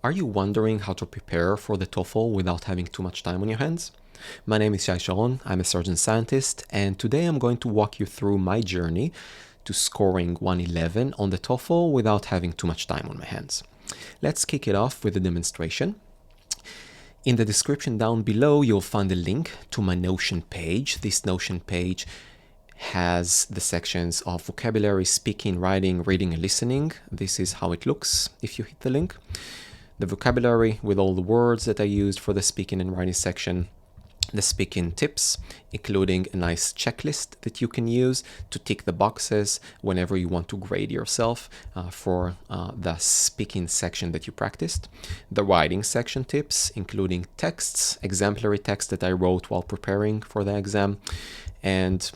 Are you wondering how to prepare for the TOEFL without having too much time on your hands? My name is Shai Sharon, I'm a surgeon scientist, and today I'm going to walk you through my journey to scoring 111 on the TOEFL without having too much time on my hands. Let's kick it off with a demonstration. In the description down below, you'll find a link to my Notion page. This Notion page has the sections of vocabulary, speaking, writing, reading, and listening. This is how it looks if you hit the link. The vocabulary with all the words that I used for the speaking and writing section, the speaking tips, including a nice checklist that you can use to tick the boxes whenever you want to grade yourself for the speaking section that you practiced, the writing section tips, including texts, exemplary text that I wrote while preparing for the exam, and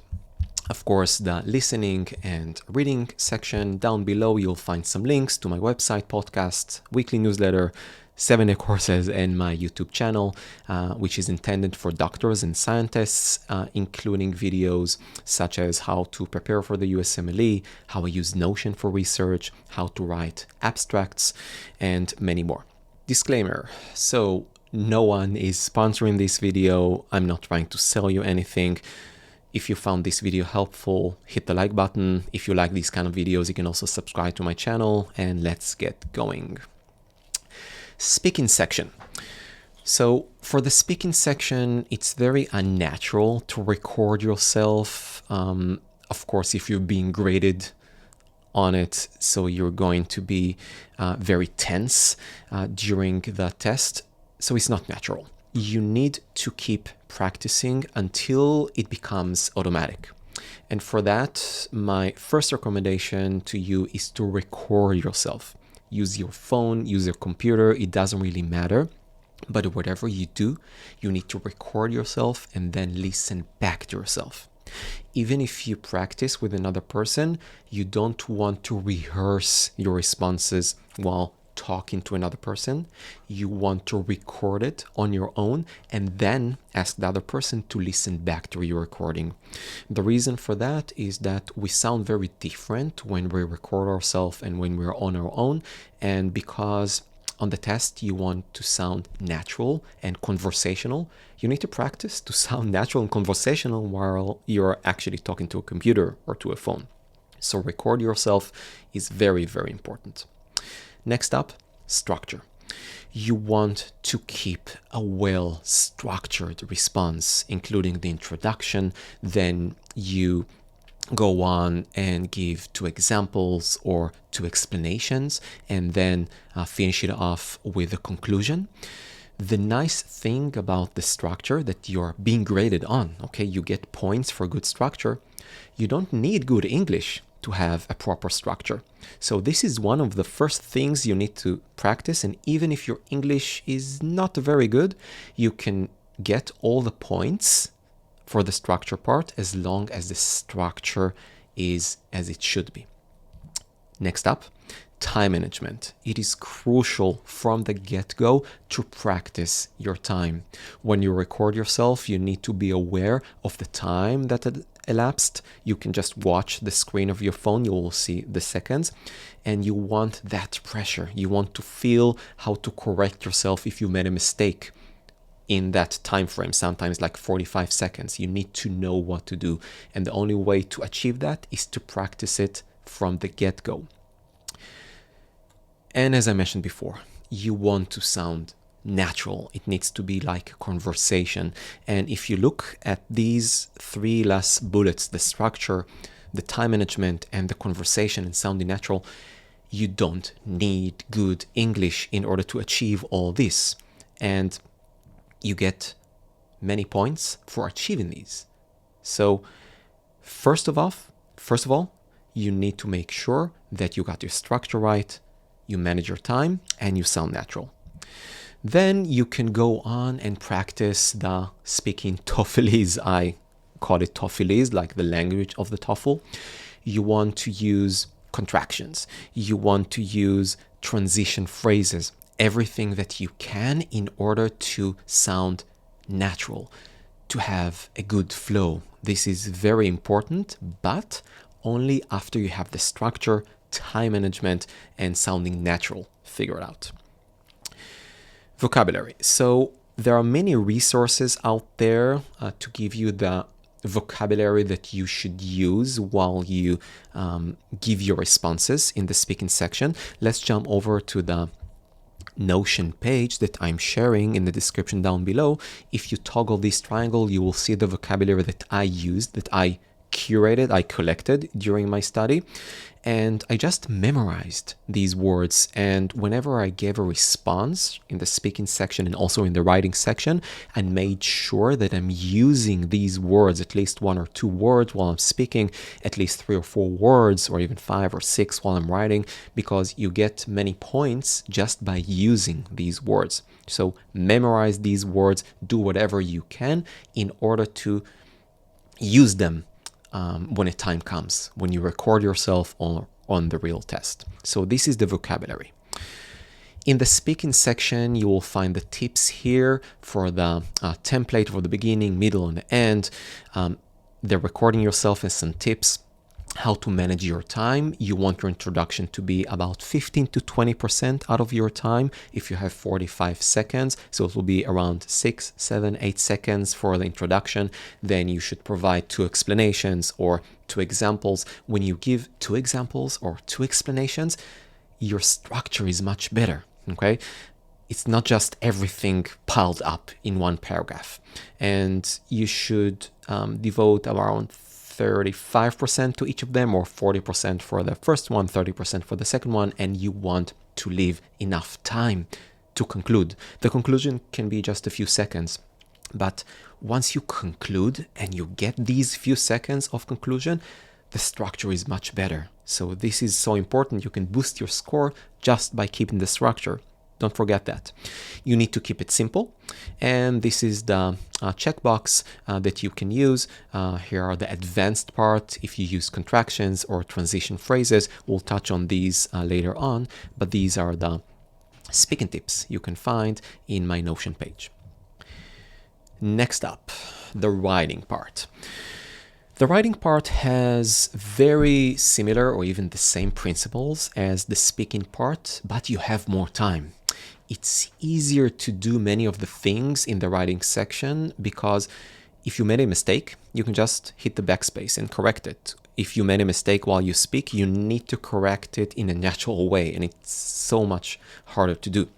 of course, the listening and reading section. Down below, you'll find some links to my website, podcast, weekly newsletter, 7-day courses, and my YouTube channel, which is intended for doctors and scientists, including videos such as how to prepare for the USMLE, how I use Notion for research, how to write abstracts, and many more. Disclaimer. So, no one is sponsoring this video. I'm not trying to sell you anything. If you found this video helpful, hit the like button. If you like these kind of videos, you can also subscribe to my channel, and let's get going. Speaking section. So for the speaking section, it's very unnatural to record yourself. Of course, if you're being graded on it, so you're going to be very tense during the test. So it's not natural. You need to keep practicing until it becomes automatic. And for that, my first recommendation to you is to record yourself. Use your phone, use your computer, it doesn't really matter. But whatever you do, you need to record yourself and then listen back to yourself. Even if you practice with another person, you don't want to rehearse your responses while talking to another person. You want to record it on your own and then ask the other person to listen back to your recording. The reason for that is that we sound very different when we record ourselves and when we're on our own, and because on the test you want to sound natural and conversational, you need to practice to sound natural and conversational while you're actually talking to a computer or to a phone. So record yourself is very, very important. Next up, structure. You want to keep a well-structured response, including the introduction. Then you go on and give 2 examples or 2 explanations, and then finish it off with a conclusion. The nice thing about the structure that you're being graded on, okay, you get points for good structure. You don't need good English to have a proper structure. So this is one of the first things you need to practice, and even if your English is not very good, you can get all the points for the structure part as long as the structure is as it should be. Next up, time management. It is crucial from the get-go to practice your time. When you record yourself, you need to be aware of the time that elapsed. You can just watch the screen of your phone, you will see the seconds, and you want that pressure. You want to feel how to correct yourself if you made a mistake in that time frame, sometimes like 45 seconds. You need to know what to do, and the only way to achieve that is to practice it from the get-go. And as I mentioned before, you want to sound natural. It needs to be like a conversation. And if you look at these 3 last bullets, the structure, the time management, and the conversation and sounding natural, you don't need good English in order to achieve all this. And you get many points for achieving these. So first of all, you need to make sure that you got your structure right, you manage your time, and you sound natural. Then you can go on and practice the speaking TOEFLese. I call it TOEFLese, like the language of the TOEFL. You want to use contractions. You want to use transition phrases, everything that you can in order to sound natural, to have a good flow. This is very important, but only after you have the structure, time management, and sounding natural figured out. Vocabulary. So there are many resources out there to give you the vocabulary that you should use while you give your responses in the speaking section. Let's jump over to the Notion page that I'm sharing in the description down below. If you toggle this triangle, you will see the vocabulary that I used, that I curated, I collected during my study, and I just memorized these words. And whenever I gave a response in the speaking section and also in the writing section, I made sure that I'm using these words, at least 1 or 2 words while I'm speaking, at least 3 or 4 words, or even 5 or 6 while I'm writing, because you get many points just by using these words. So memorize these words, do whatever you can in order to use them when a time comes, when you record yourself on the real test. So this is the vocabulary. In the speaking section, you will find the tips here for the template for the beginning, middle, and the end. The recording yourself and some tips. How to manage your time. You want your introduction to be about 15 to 20% out of your time if you have 45 seconds. So it will be around 6, 7, 8 seconds for the introduction. Then you should provide 2 explanations or 2 examples. When you give 2 examples or 2 explanations, your structure is much better, okay? It's not just everything piled up in one paragraph. And you should devote around 35% to each of them, or 40% for the first one, 30% for the second one, and you want to leave enough time to conclude. The conclusion can be just a few seconds, but once you conclude and you get these few seconds of conclusion, the structure is much better. So this is so important. You can boost your score just by keeping the structure. Don't forget that. You need to keep it simple. And this is the checkbox that you can use. Here are the advanced part. If you use contractions or transition phrases, we'll touch on these later on. But these are the speaking tips you can find in my Notion page. Next up, the writing part. The writing part has very similar or even the same principles as the speaking part, but you have more time. It's easier to do many of the things in the writing section because if you made a mistake, you can just hit the backspace and correct it. If you made a mistake while you speak, you need to correct it in a natural way, and it's so much harder to do.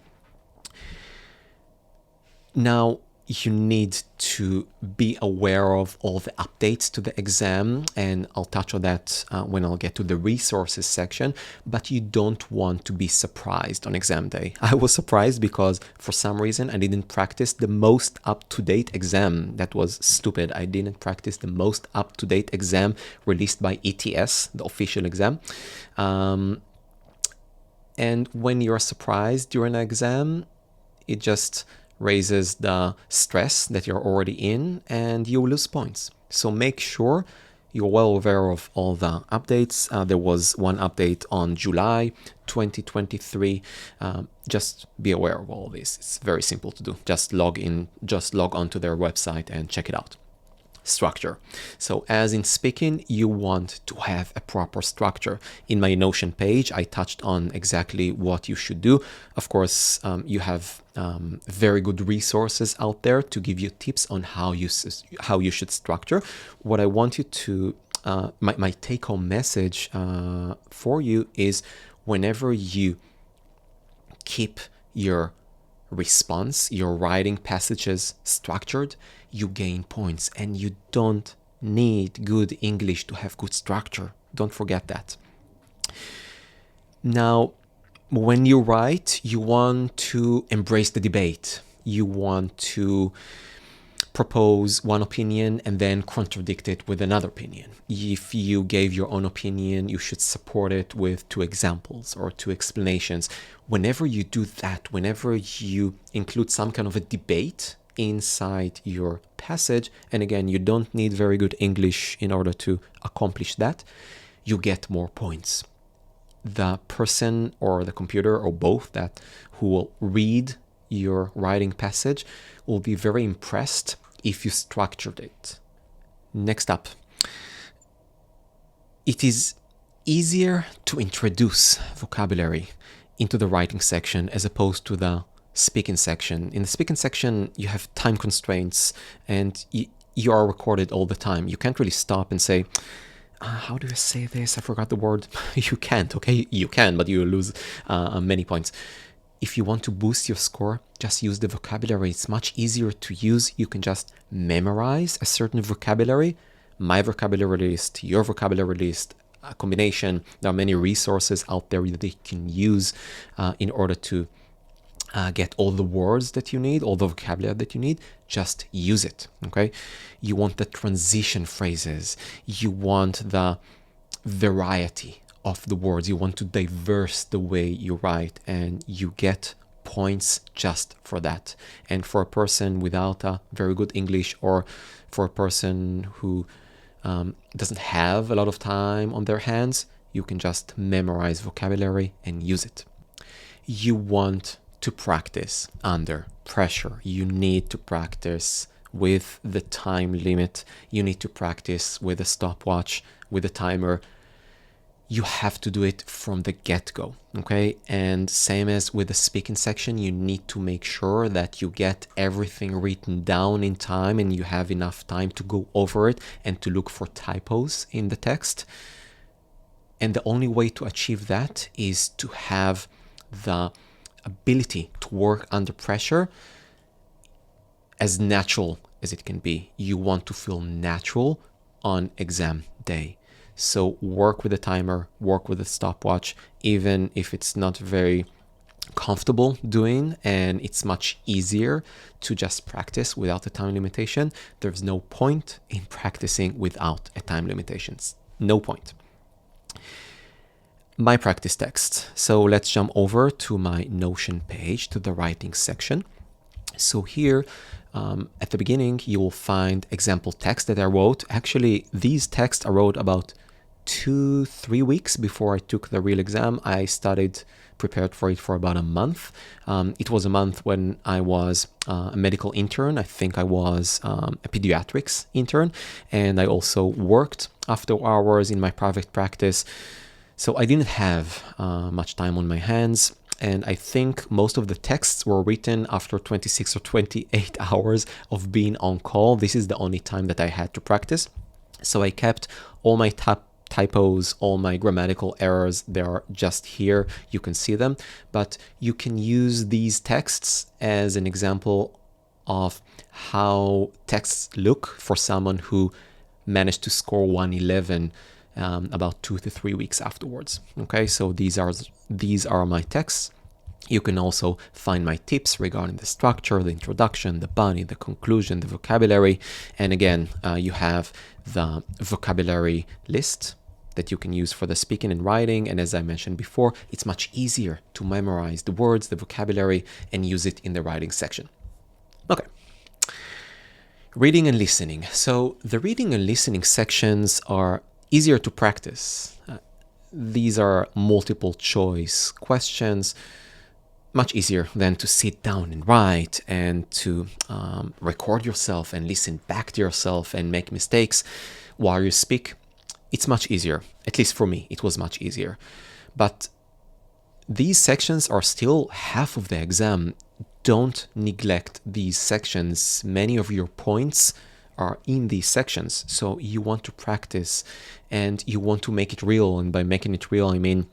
Now, you need to be aware of all the updates to the exam, and I'll touch on that when I'll get to the resources section, but you don't want to be surprised on exam day. I was surprised because for some reason I didn't practice the most up-to-date exam. That was stupid. I didn't practice the most up-to-date exam released by ETS, the official exam. And when you're surprised during an exam, it just raises the stress that you're already in and you lose points. So make sure you're well aware of all the updates. There was one update on July 2023. Just be aware of all this. It's very simple to do. Just log onto their website and check it out. Structure. So as in speaking, you want to have a proper structure. In my Notion page, I touched on exactly what you should do. Of course, you have very good resources out there to give you tips on how you should structure. What I want you to, my take-home message for you is whenever you keep your response, your writing passages structured, you gain points, and you don't need good English to have good structure. Don't forget that. Now, when you write, you want to embrace the debate. You want to propose one opinion and then contradict it with another opinion. If you gave your own opinion, you should support it with 2 examples or 2 explanations. Whenever you do that, whenever you include some kind of a debate inside your passage, and again, you don't need very good English in order to accomplish that, you get more points. The person or the computer or both who will read your writing passage will be very impressed if you structured it. Next up, it is easier to introduce vocabulary into the writing section as opposed to the speaking section. In the speaking section, you have time constraints and you are recorded all the time. You can't really stop and say, how do you say this? I forgot the word. You can't, okay? You can, but you lose many points. If you want to boost your score, just use the vocabulary. It's much easier to use. You can just memorize a certain vocabulary, my vocabulary list, your vocabulary list, a combination. There are many resources out there that you can use in order to get all the words that you need, all the vocabulary that you need. Just use it, okay? You want the transition phrases. You want the variety of the words. You want to diverse the way you write, and you get points just for that. And for a person without a very good English, or for a person who doesn't have a lot of time on their hands, you can just memorize vocabulary and use it. You want to practice under pressure. You need to practice with the time limit. You need to practice with a stopwatch, with a timer. You have to do it from the get-go, okay? And same as with the speaking section, you need to make sure that you get everything written down in time and you have enough time to go over it and to look for typos in the text. And the only way to achieve that is to have the ability to work under pressure as natural as it can be. You want to feel natural on exam day. So work with a timer, work with a stopwatch, even if it's not very comfortable doing and it's much easier to just practice without a time limitation. There's no point in practicing without a time limitations. No point. My practice text. So let's jump over to my Notion page, to the writing section. So here at the beginning, you will find example text that I wrote. Actually, these texts I wrote about 2-3 weeks before I took the real exam. I prepared for it for about a month. It was a month when I was a medical intern. I think I was a pediatrics intern, and I also worked after hours in my private practice. So I didn't have much time on my hands, and I think most of the texts were written after 26 or 28 hours of being on call. This is the only time that I had to practice. So I kept all my typos, all my grammatical errors. They are just here. You can see them, but you can use these texts as an example of how texts look for someone who managed to score 111 about 2 to 3 weeks afterwards. Okay, so these are my texts. You can also find my tips regarding the structure, the introduction, the body, the conclusion, the vocabulary. And again, you have the vocabulary list that you can use for the speaking and writing. And as I mentioned before, it's much easier to memorize the words, the vocabulary, and use it in the writing section. Okay. Reading and listening. So the reading and listening sections are easier to practice. These are multiple choice questions, much easier than to sit down and write and to record yourself and listen back to yourself and make mistakes while you speak. It's much easier. At least for me, it was much easier. But these sections are still half of the exam. Don't neglect these sections. Many of your points are in these sections. So you want to practice and you want to make it real. And by making it real, I mean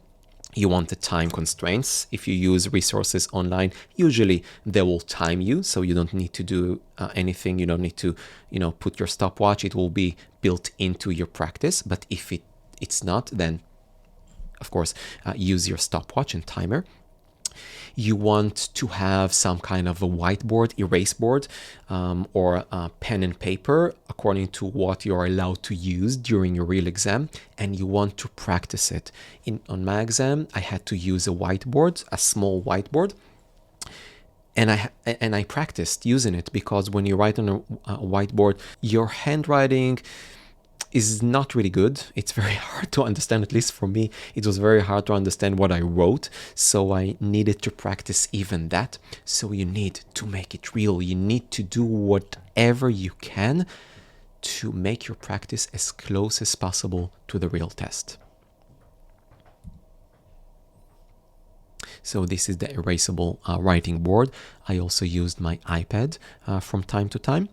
you want the time constraints. If you use resources online, usually they will time you, so you don't need to do anything. You don't need to, put your stopwatch. It will be built into your practice. But if it's not, then of course use your stopwatch and timer. You want to have some kind of a whiteboard, erase board, or a pen and paper according to what you're allowed to use during your real exam, and you want to practice it. On my exam, I had to use a whiteboard, a small whiteboard, and I practiced using it, because when you write on a whiteboard, your handwriting is not really good. It's very hard to understand. At least for me, it was very hard to understand what I wrote. So I needed to practice even that. So you need to make it real. You need to do whatever you can to make your practice as close as possible to the real test. So this is the erasable writing board. I also used my iPad from time to time,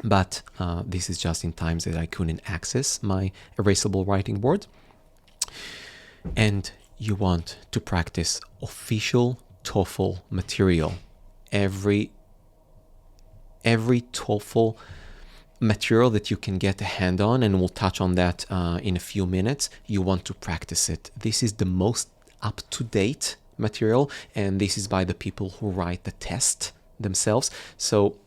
but this is just in times that I couldn't access my erasable writing board. And you want to practice official TOEFL material. Every TOEFL material that you can get a hand on, and we'll touch on that in a few minutes, you want to practice it. This is the most up-to-date material, and this is by the people who write the test themselves. So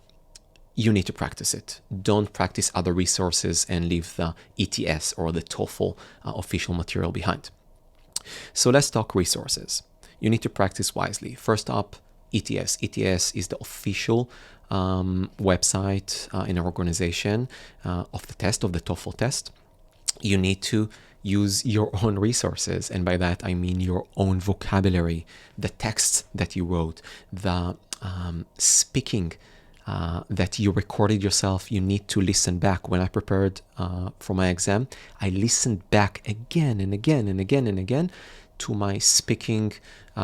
you need to practice it. Don't practice other resources and leave the ETS or the TOEFL official material behind. So let's talk resources. You need to practice wisely. First up, ETS. ETS is the official website in our organization of the test, of the TOEFL test. You need to use your own resources, and by that I mean your own vocabulary, the texts that you wrote, the speaking that you recorded yourself. You need to listen back. When I prepared for my exam, I listened back again and again and again and again to my speaking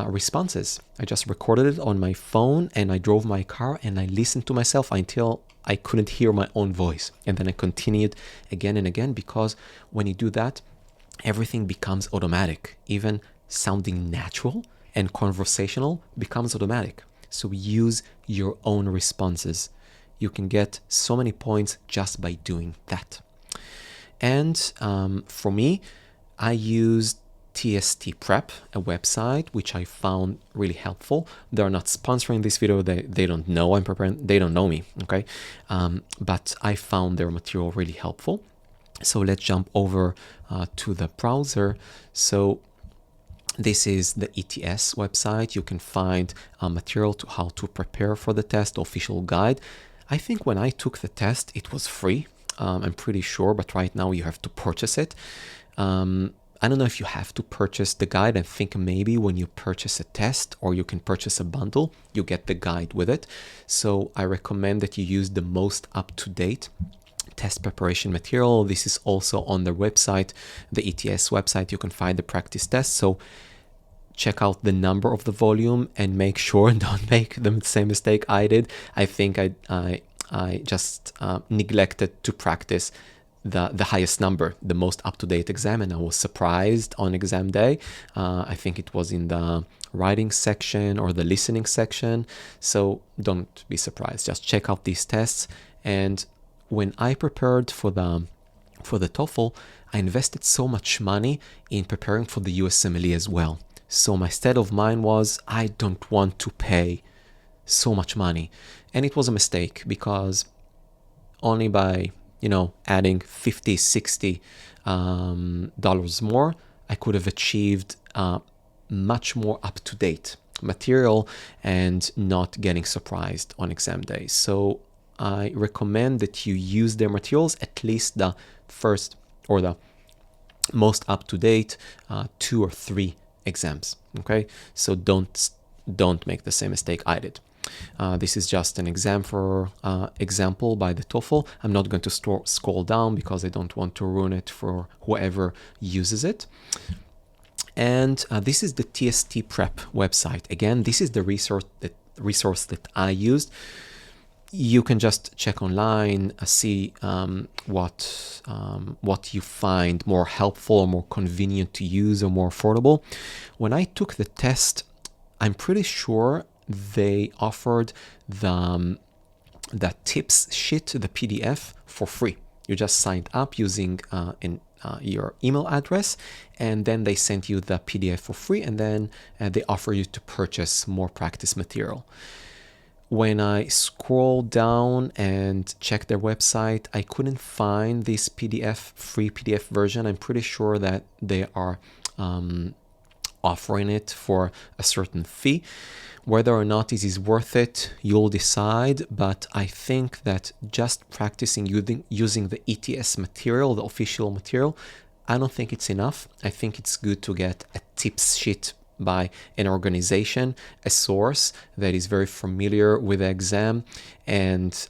responses. I just recorded it on my phone, and I drove my car and I listened to myself until I couldn't hear my own voice. And then I continued again and again, because when you do that, everything becomes automatic. Even sounding natural and conversational becomes automatic. So use your own responses. You can get so many points just by doing that. And for me, I used TST Prep, a website which I found really helpful. They're not sponsoring this video. They don't know I'm preparing. They don't know me, okay? But I found their material really helpful. So let's jump over to the browser. So this is the ETS website. You can find material to how to prepare for the test, official guide. I think when I took the test, it was free. I'm pretty sure, but right now you have to purchase it. I don't know if you have to purchase the guide. I think maybe when you purchase a test, or you can purchase a bundle, you get the guide with it. So I recommend that you use the most up-to-date test preparation material. This is also on the website, the ETS website. You can find the practice test. So check out the number of the volume and make sure don't make the same mistake I did. I think I just neglected to practice the highest number, the most up-to-date exam, and I was surprised on exam day. I think it was in the writing section or the listening section. So don't be surprised. Just check out these tests. And when I prepared for the TOEFL, I invested so much money in preparing for the USMLE as well. So my state of mind was, I don't want to pay so much money. And it was a mistake, because only by adding $50, $60 more, I could have achieved much more up-to-date material and not getting surprised on exam day. So I recommend that you use their materials, at least the first or the most up-to-date 2 or 3 exams. Okay, so don't make the same mistake I did. This is just an example by the TOEFL. I'm not going to scroll down because I don't want to ruin it for whoever uses it. And this is the TST Prep website. Again, this is the resource that I used. You can just check online, see what you find more helpful or more convenient to use or more affordable. When I took the test, I'm pretty sure they offered the tips sheet, the PDF, for free. You just signed up using your email address, and then they sent you the PDF for free, and then they offer you to purchase more practice material. When I scrolled down and checked their website, I couldn't find this free PDF version. I'm pretty sure that they are offering it for a certain fee. Whether or not it is worth it, you'll decide, but I think that just practicing using the ETS material, the official material, I don't think it's enough. I think it's good to get a tips sheet by an organization, a source that is very familiar with the exam and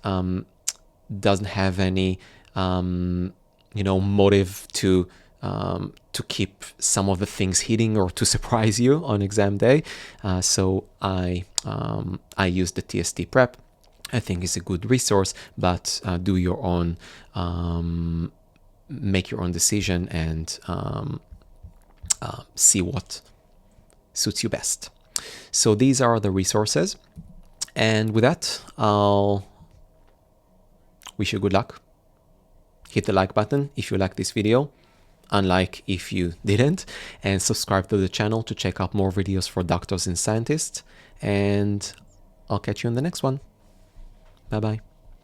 doesn't have any motive to to keep some of the things hidden or to surprise you on exam day. So I use the TST Prep. I think it's a good resource, but do your own, make your own decision and see what suits you best. So these are the resources. And with that, I'll wish you good luck. Hit the like button if you like this video, unlike if you didn't, and subscribe to the channel to check out more videos for doctors and scientists. And I'll catch you in the next one. Bye-bye.